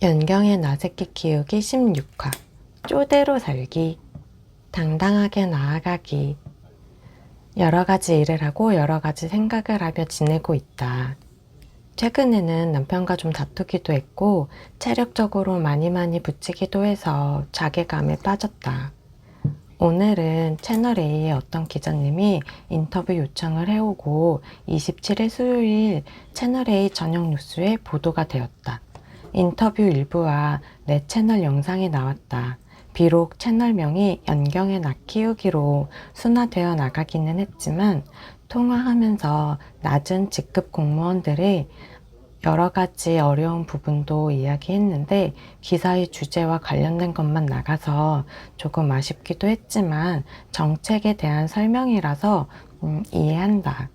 연경의 나새끼 키우기 16화 쪼대로 살기 당당하게 나아가기. 여러 가지 일을 하고 여러 가지 생각을 하며 지내고 있다. 최근에는 남편과 좀 다투기도 했고 체력적으로 많이 부치기도 해서 자괴감에 빠졌다. 오늘은 채널A의 어떤 기자님이 인터뷰 요청을 해오고 27일 수요일 채널A 저녁 뉴스에 보도가 되었다. 인터뷰 일부와 내 채널 영상이 나왔다. 비록 채널명이 연경의 나 키우기로 순화되어 나가기는 했지만 통화하면서 낮은 직급 공무원들의 여러 가지 어려운 부분도 이야기했는데 기사의 주제와 관련된 것만 나가서 조금 아쉽기도 했지만 정책에 대한 설명이라서 이해한다.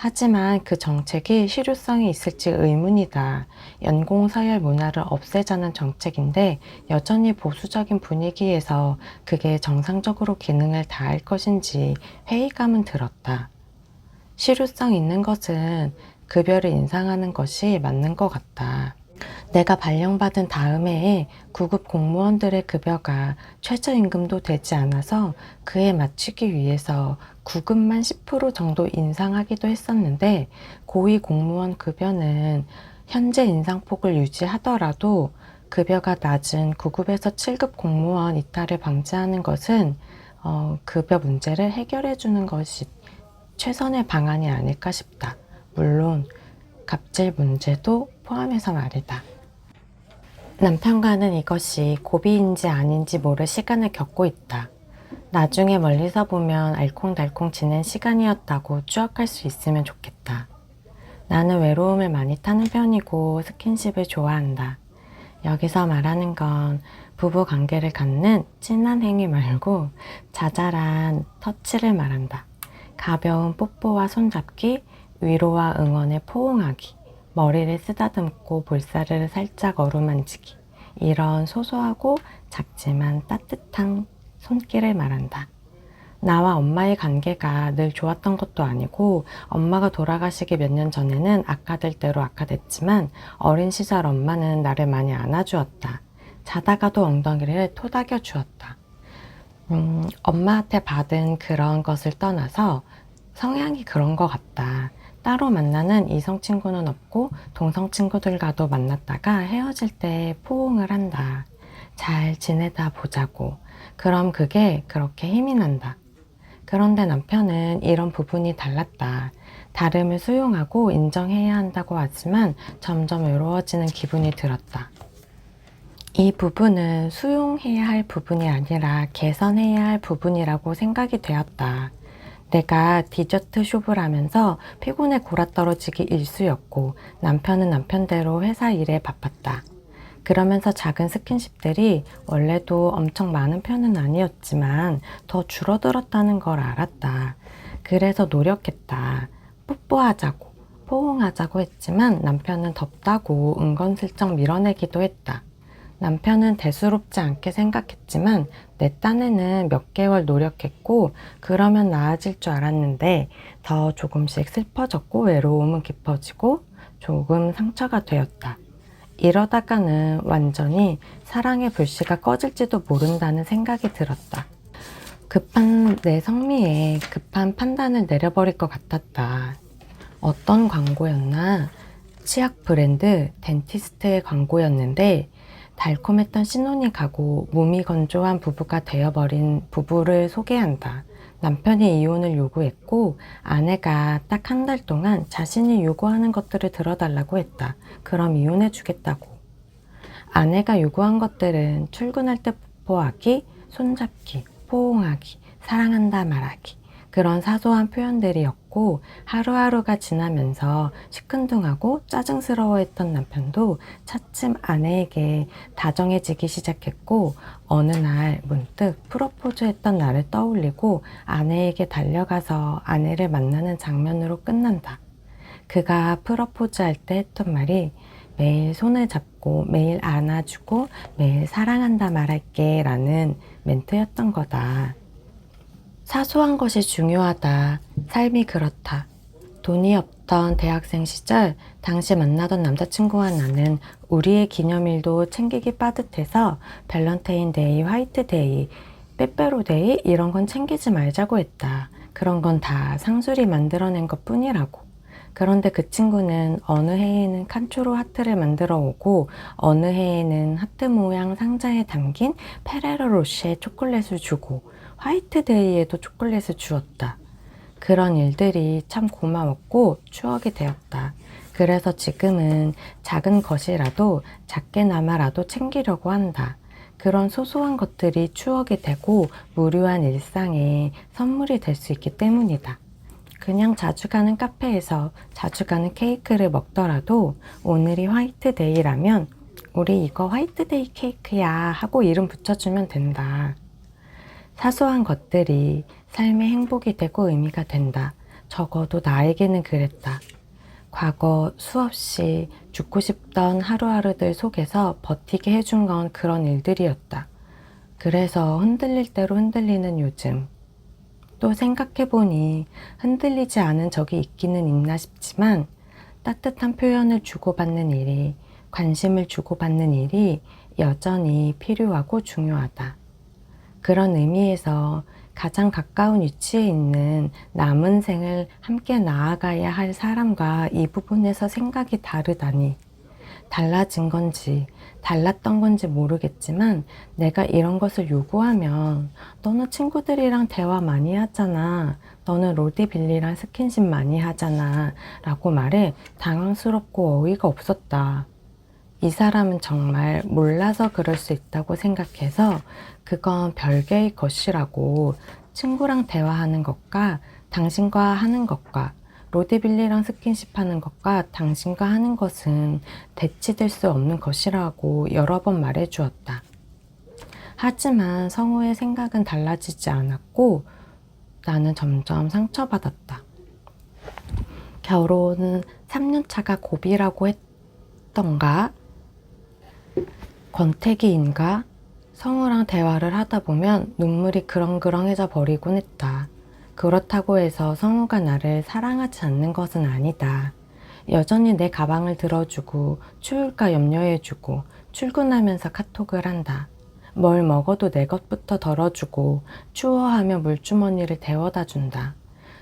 하지만 그 정책이 실효성이 있을지 의문이다. 연공서열 문화를 없애자는 정책인데 여전히 보수적인 분위기에서 그게 정상적으로 기능을 다할 것인지 회의감은 들었다. 실효성 있는 것은 급여를 인상하는 것이 맞는 것 같다. 내가 발령받은 다음 해에 구급 공무원들의 급여가 최저임금도 되지 않아서 그에 맞추기 위해서 구급만 10% 정도 인상하기도 했었는데 고위 공무원 급여는 현재 인상폭을 유지하더라도 급여가 낮은 9급에서 7급 공무원 이탈을 방지하는 것은 급여 문제를 해결해 주는 것이 최선의 방안이 아닐까 싶다. 물론 갑질 문제도 포함해서 말이다. 남편과는 이것이 고비인지 아닌지 모를 시간을 겪고 있다. 나중에 멀리서 보면 알콩달콩 지낸 시간이었다고 추억할 수 있으면 좋겠다. 나는 외로움을 많이 타는 편이고 스킨십을 좋아한다. 여기서 말하는 건 부부 관계를 갖는 진한 행위 말고 자잘한 터치를 말한다. 가벼운 뽀뽀와 손잡기, 위로와 응원에 포옹하기, 머리를 쓰다듬고 볼살을 살짝 어루만지기, 이런 소소하고 작지만 따뜻한 손길을 말한다. 나와 엄마의 관계가 늘 좋았던 것도 아니고 엄마가 돌아가시기 몇 년 전에는 악화될 대로 악화됐지만 어린 시절 엄마는 나를 많이 안아주었다. 자다가도 엉덩이를 토닥여 주었다. 엄마한테 받은 그런 것을 떠나서 성향이 그런 것 같다. 따로 만나는 이성 친구는 없고 동성 친구들과도 만났다가 헤어질 때 포옹을 한다. 잘 지내다 보자고. 그럼 그게 그렇게 힘이 난다. 그런데 남편은 이런 부분이 달랐다. 다름을 수용하고 인정해야 한다고 하지만 점점 외로워지는 기분이 들었다. 이 부분은 수용해야 할 부분이 아니라 개선해야 할 부분이라고 생각이 되었다. 내가 디저트 숍을 하면서 피곤해 골아떨어지기 일쑤였고 남편은 남편대로 회사 일에 바빴다. 그러면서 작은 스킨십들이 원래도 엄청 많은 편은 아니었지만 더 줄어들었다는 걸 알았다. 그래서 노력했다. 뽀뽀하자고, 포옹하자고 했지만 남편은 덥다고 은근슬쩍 밀어내기도 했다. 남편은 대수롭지 않게 생각했지만 내 딴에는 몇 개월 노력했고 그러면 나아질 줄 알았는데 더 조금씩 슬퍼졌고 외로움은 깊어지고 조금 상처가 되었다. 이러다가는 완전히 사랑의 불씨가 꺼질지도 모른다는 생각이 들었다. 급한 내 성미에 급한 판단을 내려버릴 것 같았다. 어떤 광고였나? 치약 브랜드 덴티스트의 광고였는데 달콤했던 신혼이 가고 몸이 건조한 부부가 되어버린 부부를 소개한다. 남편이 이혼을 요구했고 아내가 딱 한 달 동안 자신이 요구하는 것들을 들어달라고 했다. 그럼 이혼해 주겠다고. 아내가 요구한 것들은 출근할 때 뽀뽀하기, 손잡기, 포옹하기, 사랑한다 말하기, 그런 사소한 표현들이었고 하루하루가 지나면서 시큰둥하고 짜증스러워했던 남편도 차츰 아내에게 다정해지기 시작했고 어느 날 문득 프로포즈했던 날을 떠올리고 아내에게 달려가서 아내를 만나는 장면으로 끝난다. 그가 프로포즈할 때 했던 말이 매일 손을 잡고 매일 안아주고 매일 사랑한다 말할게 라는 멘트였던 거다. 사소한 것이 중요하다. 삶이 그렇다. 돈이 없다. 있었던 대학생 시절, 당시 만나던 남자친구와 나는 우리의 기념일도 챙기기 빠듯해서 밸런타인데이, 화이트데이, 빼빼로데이 이런 건 챙기지 말자고 했다. 그런 건 다 상술이 만들어낸 것 뿐이라고. 그런데 그 친구는 어느 해에는 칸초로 하트를 만들어 오고 어느 해에는 하트 모양 상자에 담긴 페레로 로쉐 초콜릿을 주고 화이트데이에도 초콜릿을 주었다. 그런 일들이 참 고마웠고 추억이 되었다. 그래서 지금은 작은 것이라도 작게나마라도 챙기려고 한다. 그런 소소한 것들이 추억이 되고 무료한 일상에 선물이 될 수 있기 때문이다. 그냥 자주 가는 카페에서 자주 가는 케이크를 먹더라도 오늘이 화이트데이라면 우리 이거 화이트데이 케이크야 하고 이름 붙여주면 된다. 사소한 것들이 삶의 행복이 되고 의미가 된다. 적어도 나에게는 그랬다. 과거 수없이 죽고 싶던 하루하루들 속에서 버티게 해준 건 그런 일들이었다. 그래서 흔들릴 대로 흔들리는 요즘. 또 생각해보니 흔들리지 않은 적이 있기는 있나 싶지만 따뜻한 표현을 주고받는 일이, 관심을 주고받는 일이 여전히 필요하고 중요하다. 그런 의미에서 가장 가까운 위치에 있는 남은 생을 함께 나아가야 할 사람과 이 부분에서 생각이 다르다니. 달라진 건지 달랐던 건지 모르겠지만 내가 이런 것을 요구하면 너는 친구들이랑 대화 많이 하잖아. 너는 로디빌리랑 스킨십 많이 하잖아. 라고 말해 당황스럽고 어이가 없었다. 이 사람은 정말 몰라서 그럴 수 있다고 생각해서 그건 별개의 것이라고 친구랑 대화하는 것과 당신과 하는 것과 로디빌리랑 스킨십 하는 것과 당신과 하는 것은 대치될 수 없는 것이라고 여러 번 말해주었다. 하지만 성우의 생각은 달라지지 않았고 나는 점점 상처받았다. 결혼은 3년차가 고비라고 했던가? 권태기인가? 성우랑 대화를 하다 보면 눈물이 그렁그렁해져 버리곤 했다. 그렇다고 해서 성우가 나를 사랑하지 않는 것은 아니다. 여전히 내 가방을 들어주고 추울까 염려해주고 출근하면서 카톡을 한다. 뭘 먹어도 내 것부터 덜어주고 추워하며 물주머니를 데워다 준다.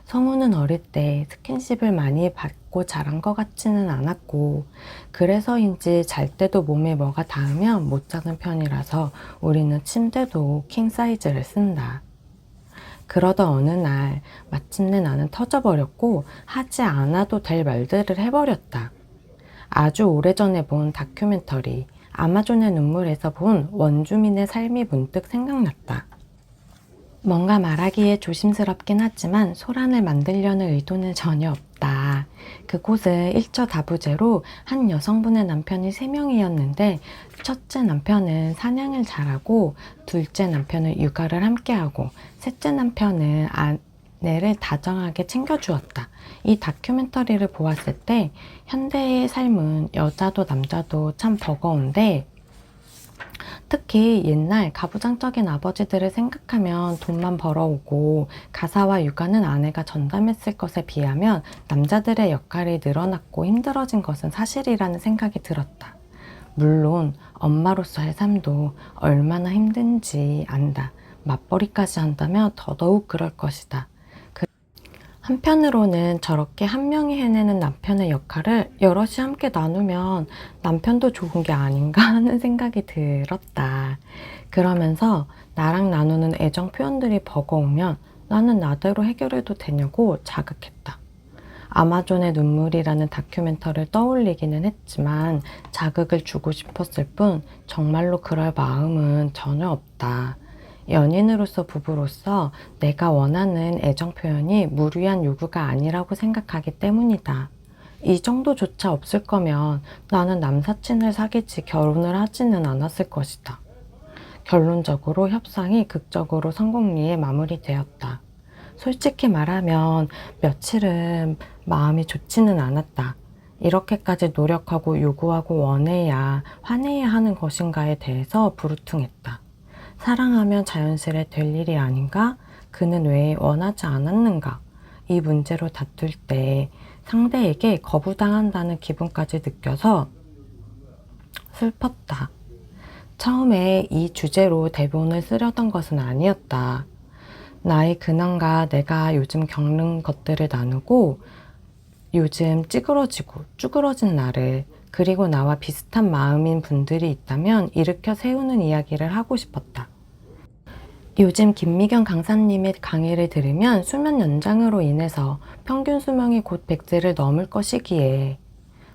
성우는 어릴 때 스킨십을 많이 받고 자란 것 같지는 않았고 그래서인지 잘 때도 몸에 뭐가 닿으면 못 자는 편이라서 우리는 침대도 킹 사이즈를 쓴다. 그러던 어느 날 마침내 나는 터져버렸고 하지 않아도 될 말들을 해버렸다. 아주 오래전에 본 다큐멘터리 아마존의 눈물에서 본 원주민의 삶이 문득 생각났다. 뭔가 말하기에 조심스럽긴 하지만 소란을 만들려는 의도는 전혀 없다. 그곳은 일처다부제로 한 여성분의 남편이 3명이었는데 첫째 남편은 사냥을 잘하고 둘째 남편은 육아를 함께하고 셋째 남편은 아내를 다정하게 챙겨주었다. 이 다큐멘터리를 보았을 때 현대의 삶은 여자도 남자도 참 버거운데 특히 옛날 가부장적인 아버지들을 생각하면 돈만 벌어오고 가사와 육아는 아내가 전담했을 것에 비하면 남자들의 역할이 늘어났고 힘들어진 것은 사실이라는 생각이 들었다. 물론 엄마로서의 삶도 얼마나 힘든지 안다. 맞벌이까지 한다면 더더욱 그럴 것이다. 한편으로는 저렇게 한 명이 해내는 남편의 역할을 여럿이 함께 나누면 남편도 좋은 게 아닌가 하는 생각이 들었다. 그러면서 나랑 나누는 애정 표현들이 버거우면 나는 나대로 해결해도 되냐고 자극했다. 아마존의 눈물이라는 다큐멘터리를 떠올리기는 했지만 자극을 주고 싶었을 뿐 정말로 그럴 마음은 전혀 없다. 연인으로서 부부로서 내가 원하는 애정 표현이 무리한 요구가 아니라고 생각하기 때문이다. 이 정도조차 없을 거면 나는 남사친을 사귀지 결혼을 하지는 않았을 것이다. 결론적으로 협상이 극적으로 성공리에 마무리되었다. 솔직히 말하면 며칠은 마음이 좋지는 않았다. 이렇게까지 노력하고 요구하고 원해야 화내야 하는 것인가에 대해서 부르퉁했다. 사랑하면 자연스레 될 일이 아닌가? 그는 왜 원하지 않았는가? 이 문제로 다툴 때 상대에게 거부당한다는 기분까지 느껴서 슬펐다. 처음에 이 주제로 대본을 쓰려던 것은 아니었다. 나의 근황과 내가 요즘 겪는 것들을 나누고 요즘 찌그러지고 쭈그러진 나를, 그리고 나와 비슷한 마음인 분들이 있다면 일으켜 세우는 이야기를 하고 싶었다. 요즘 김미경 강사님의 강의를 들으면 수면 연장으로 인해서 평균 수명이 곧 100세를 넘을 것이기에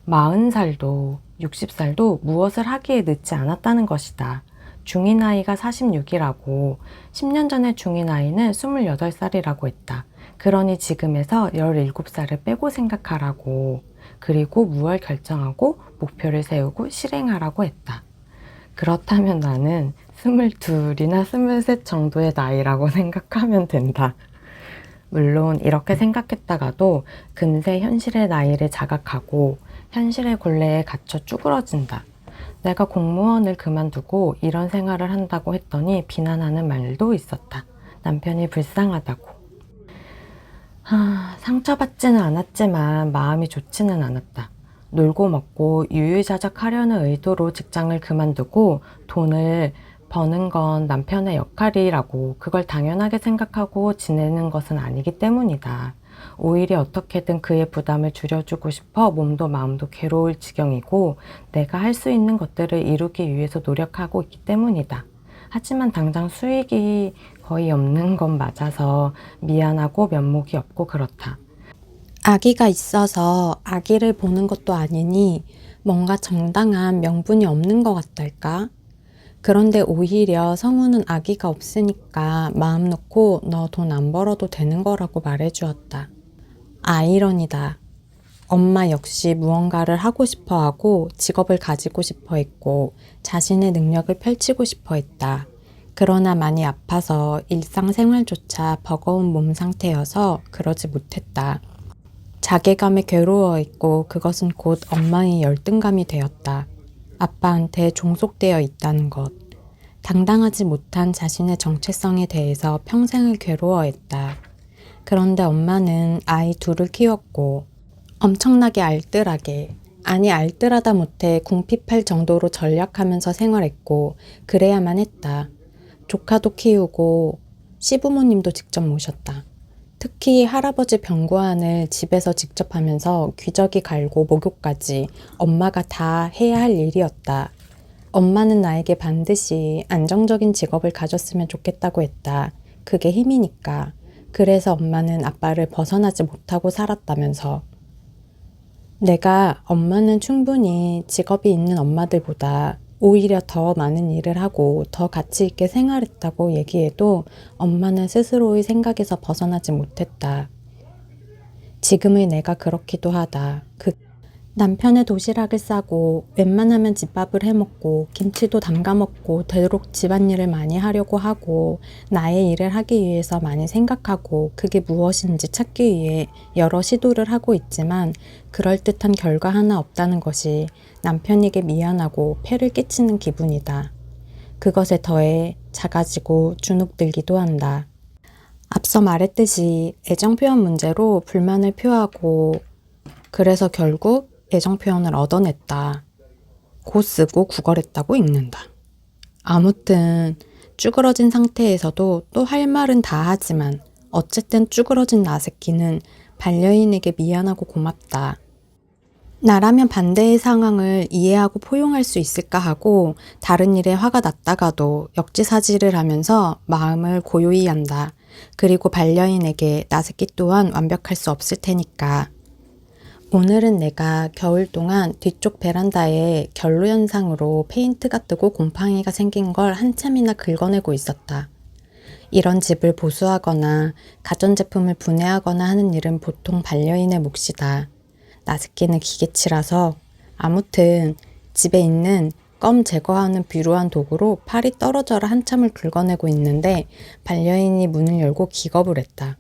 40살도 60살도 무엇을 하기에 늦지 않았다는 것이다. 중위 나이가 46이라고 10년 전에 중위 나이는 28살이라고 했다. 그러니 지금에서 17살을 빼고 생각하라고, 그리고 무얼 결정하고 목표를 세우고 실행하라고 했다. 그렇다면 나는 22이나 23 정도의 나이라고 생각하면 된다. 물론 이렇게 생각했다가도 금세 현실의 나이를 자각하고 현실의 곤래에 갇혀 쭈그러진다. 내가 공무원을 그만두고 이런 생활을 한다고 했더니 비난하는 말도 있었다. 남편이 불쌍하다고. 상처받지는 않았지만 마음이 좋지는 않았다. 놀고 먹고 유유자적하려는 의도로 직장을 그만두고 돈을 버는 건 남편의 역할이라고, 그걸 당연하게 생각하고 지내는 것은 아니기 때문이다. 오히려 어떻게든 그의 부담을 줄여주고 싶어 몸도 마음도 괴로울 지경이고 내가 할 수 있는 것들을 이루기 위해서 노력하고 있기 때문이다. 하지만 당장 수익이 거의 없는 건 맞아서 미안하고 면목이 없고 그렇다. 아기가 있어서 아기를 보는 것도 아니니 뭔가 정당한 명분이 없는 것 같달까? 그런데 오히려 성우는 아기가 없으니까 마음 놓고 너 돈 안 벌어도 되는 거라고 말해주었다. 아이러니다. 엄마 역시 무언가를 하고 싶어 하고 직업을 가지고 싶어 했고 자신의 능력을 펼치고 싶어 했다. 그러나 많이 아파서 일상생활조차 버거운 몸 상태여서 그러지 못했다. 자괴감에 괴로워했고 그것은 곧 엄마의 열등감이 되었다. 아빠한테 종속되어 있다는 것. 당당하지 못한 자신의 정체성에 대해서 평생을 괴로워했다. 그런데 엄마는 아이 둘을 키웠고 엄청나게 알뜰하게, 아니 알뜰하다 못해 궁핍할 정도로 전략하면서 생활했고 그래야만 했다. 조카도 키우고 시부모님도 직접 모셨다. 특히 할아버지 병고안을 집에서 직접 하면서 귀저귀 갈고 목욕까지 엄마가 다 해야 할 일이었다. 엄마는 나에게 반드시 안정적인 직업을 가졌으면 좋겠다고 했다. 그게 힘이니까. 그래서 엄마는 아빠를 벗어나지 못하고 살았다면서. 내가 엄마는 충분히 직업이 있는 엄마들보다 오히려 더 많은 일을 하고 더 가치 있게 생활했다고 얘기해도 엄마는 스스로의 생각에서 벗어나지 못했다. 지금의 내가 그렇기도 하다. 남편의 도시락을 싸고 웬만하면 집밥을 해먹고 김치도 담가먹고 되도록 집안일을 많이 하려고 하고 나의 일을 하기 위해서 많이 생각하고 그게 무엇인지 찾기 위해 여러 시도를 하고 있지만 그럴듯한 결과 하나 없다는 것이 남편에게 미안하고 폐를 끼치는 기분이다. 그것에 더해 작아지고 주눅들기도 한다. 앞서 말했듯이 애정 표현 문제로 불만을 표하고 그래서 결국 애정 표현을 얻어냈다. 고 쓰고 구걸했다고 읽는다. 아무튼 쭈그러진 상태에서도 또 할 말은 다 하지만 어쨌든 쭈그러진 나 새끼는 반려인에게 미안하고 고맙다. 나라면 반대의 상황을 이해하고 포용할 수 있을까 하고 다른 일에 화가 났다가도 역지사지를 하면서 마음을 고요히 한다. 그리고 반려인에게 나 새끼 또한 완벽할 수 없을 테니까. 오늘은 내가 겨울 동안 뒤쪽 베란다에 결로 현상으로 페인트가 뜨고 곰팡이가 생긴 걸 한참이나 긁어내고 있었다. 이런 집을 보수하거나 가전제품을 분해하거나 하는 일은 보통 반려인의 몫이다. 나스키는 기계치라서. 아무튼 집에 있는 껌 제거하는 비루한 도구로 팔이 떨어져라 한참을 긁어내고 있는데 반려인이 문을 열고 기겁을 했다.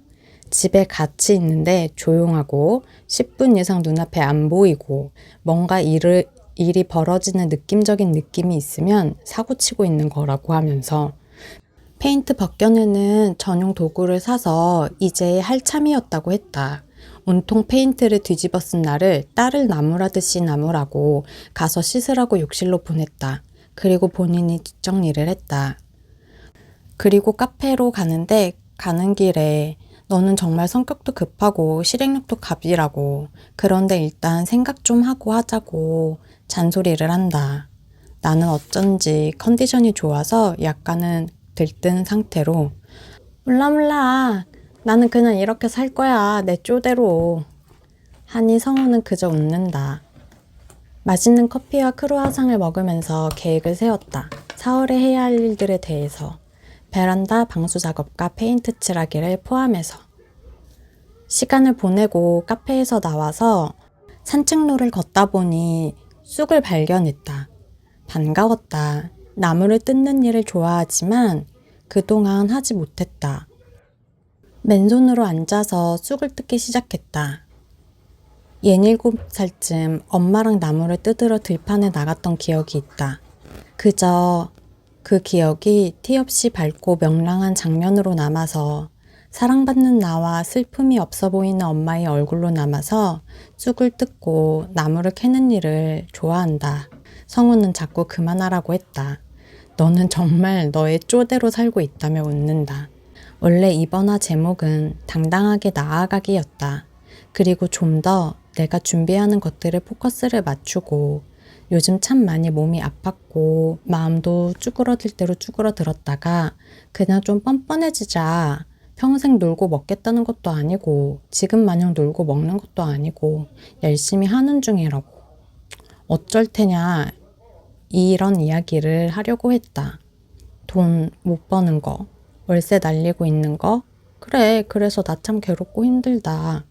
집에 같이 있는데 조용하고 10분 이상 눈앞에 안 보이고 뭔가 일이 벌어지는 느낌적인 느낌이 있으면 사고치고 있는 거라고 하면서 페인트 벗겨내는 전용 도구를 사서 이제 할 참이었다고 했다. 온통 페인트를 뒤집어 쓴 나를 딸을 나무라듯이 나무라고 가서 씻으라고 욕실로 보냈다. 그리고 본인이 뒷정리를 했다. 그리고 카페로 가는데 가는 길에 너는 정말 성격도 급하고 실행력도 갑이라고. 그런데 일단 생각 좀 하고 하자고 잔소리를 한다. 나는 어쩐지 컨디션이 좋아서 약간은 들뜬 상태로 몰라. 나는 그냥 이렇게 살 거야. 내 쪼대로. 하니 성우는 그저 웃는다. 맛있는 커피와 크루아상을 먹으면서 계획을 세웠다. 4월에 해야 할 일들에 대해서. 베란다 방수 작업과 페인트 칠하기를 포함해서. 시간을 보내고 카페에서 나와서 산책로를 걷다 보니 쑥을 발견했다. 반가웠다. 나무를 뜯는 일을 좋아하지만 그동안 하지 못했다. 맨손으로 앉아서 쑥을 뜯기 시작했다. 67살쯤 엄마랑 나무를 뜯으러 들판에 나갔던 기억이 있다. 그저 그 기억이 티 없이 밝고 명랑한 장면으로 남아서 사랑받는 나와 슬픔이 없어 보이는 엄마의 얼굴로 남아서 쑥을 뜯고 나무를 캐는 일을 좋아한다. 성우는 자꾸 그만하라고 했다. 너는 정말 너의 쪼대로 살고 있다며 웃는다. 원래 이번 화 제목은 당당하게 나아가기였다. 그리고 좀 더 내가 준비하는 것들을 포커스를 맞추고 요즘 참 많이 몸이 아팠고 마음도 쭈그러들 대로 쭈그러들었다가 그냥 좀 뻔뻔해지자. 평생 놀고 먹겠다는 것도 아니고 지금 마냥 놀고 먹는 것도 아니고 열심히 하는 중이라고. 어쩔 테냐 이런 이야기를 하려고 했다. 돈 못 버는 거, 월세 날리고 있는 거, 그래 그래서 나 참 괴롭고 힘들다.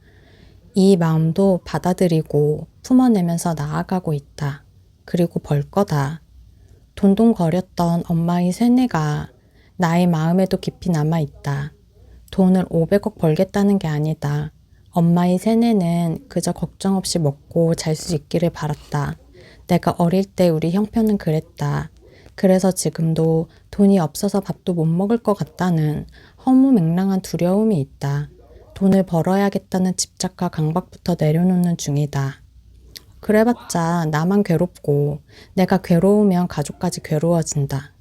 이 마음도 받아들이고 품어내면서 나아가고 있다. 그리고 벌 거다. 돈돈거렸던 엄마의 세뇌가 나의 마음에도 깊이 남아있다. 돈을 500억 벌겠다는 게 아니다. 엄마의 세뇌는 그저 걱정 없이 먹고 잘 수 있기를 바랐다. 내가 어릴 때 우리 형편은 그랬다. 그래서 지금도 돈이 없어서 밥도 못 먹을 것 같다는 허무맹랑한 두려움이 있다. 돈을 벌어야겠다는 집착과 강박부터 내려놓는 중이다. 그래봤자 나만 괴롭고 내가 괴로우면 가족까지 괴로워진다.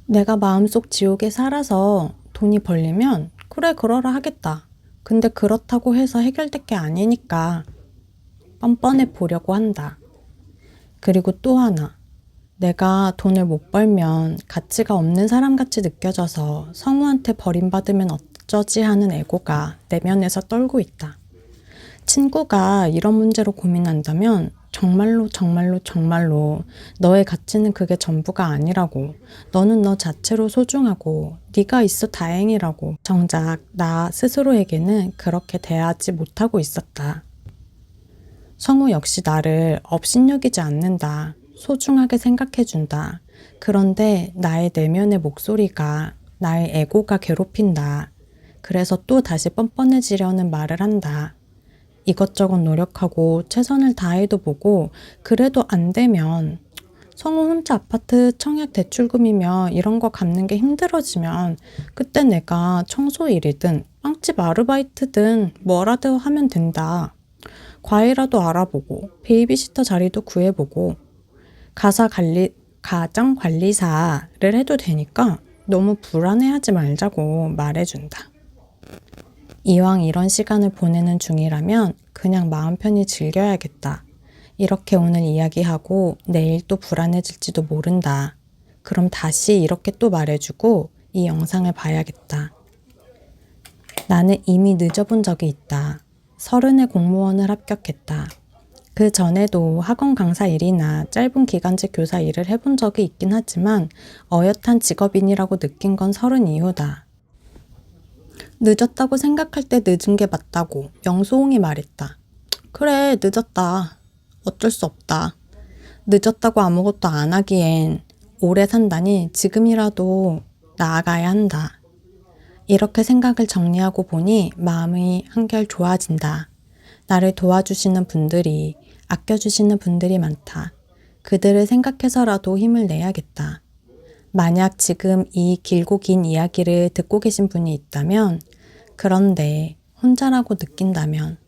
내가 마음속 지옥에 살아서 돈이 벌리면 그래 그러라 하겠다. 근데 그렇다고 해서 해결될 게 아니니까 뻔뻔해 보려고 한다. 그리고 또 하나. 내가 돈을 못 벌면 가치가 없는 사람같이 느껴져서 성우한테 버림받으면 어쩌지 하는 애고가 내면에서 떨고 있다. 친구가 이런 문제로 고민한다면 정말로 너의 가치는 그게 전부가 아니라고. 너는 너 자체로 소중하고 네가 있어 다행이라고. 정작 나 스스로에게는 그렇게 대하지 못하고 있었다. 성우 역시 나를 업신여기지 않는다. 소중하게 생각해준다. 그런데 나의 내면의 목소리가 나의 에고가 괴롭힌다. 그래서 또 다시 뻔뻔해지려는 말을 한다. 이것저것 노력하고 최선을 다해도 보고 그래도 안 되면 성우 혼자 아파트 청약 대출금이며 이런 거 갚는 게 힘들어지면 그때 내가 청소 일이든 빵집 아르바이트든 뭐라도 하면 된다. 과외라도 알아보고 베이비시터 자리도 구해보고 가정관리사를 해도 되니까 너무 불안해하지 말자고 말해준다. 이왕 이런 시간을 보내는 중이라면 그냥 마음 편히 즐겨야겠다. 이렇게 오늘 이야기하고 내일 또 불안해질지도 모른다. 그럼 다시 이렇게 또 말해주고 이 영상을 봐야겠다. 나는 이미 늦어본 적이 있다. 30에 공무원을 합격했다. 그 전에도 학원 강사 일이나 짧은 기간제 교사 일을 해본 적이 있긴 하지만 어엿한 직업인이라고 느낀 건 30 이후다. 늦었다고 생각할 때 늦은 게 맞다고 영소홍이 말했다. 그래 늦었다. 어쩔 수 없다. 늦었다고 아무것도 안 하기엔 오래 산다니 지금이라도 나아가야 한다. 이렇게 생각을 정리하고 보니 마음이 한결 좋아진다. 나를 도와주시는 분들이, 아껴주시는 분들이 많다. 그들을 생각해서라도 힘을 내야겠다. 만약 지금 이 길고 긴 이야기를 듣고 계신 분이 있다면, 그런데 혼자라고 느낀다면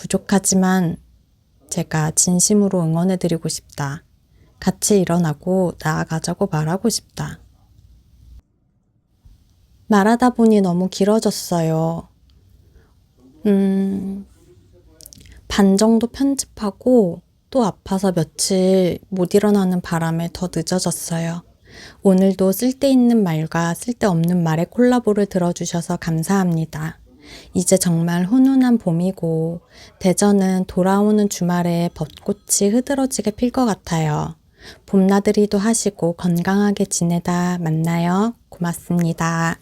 부족하지만 제가 진심으로 응원해드리고 싶다. 같이 일어나고 나아가자고 말하고 싶다. 말하다 보니 너무 길어졌어요. 반 정도 편집하고 또 아파서 며칠 못 일어나는 바람에 더 늦어졌어요. 오늘도 쓸데있는 말과 쓸데없는 말의 콜라보를 들어주셔서 감사합니다. 이제 정말 훈훈한 봄이고 대전은 돌아오는 주말에 벚꽃이 흐드러지게 필 것 같아요. 봄나들이도 하시고 건강하게 지내다 만나요. 고맙습니다.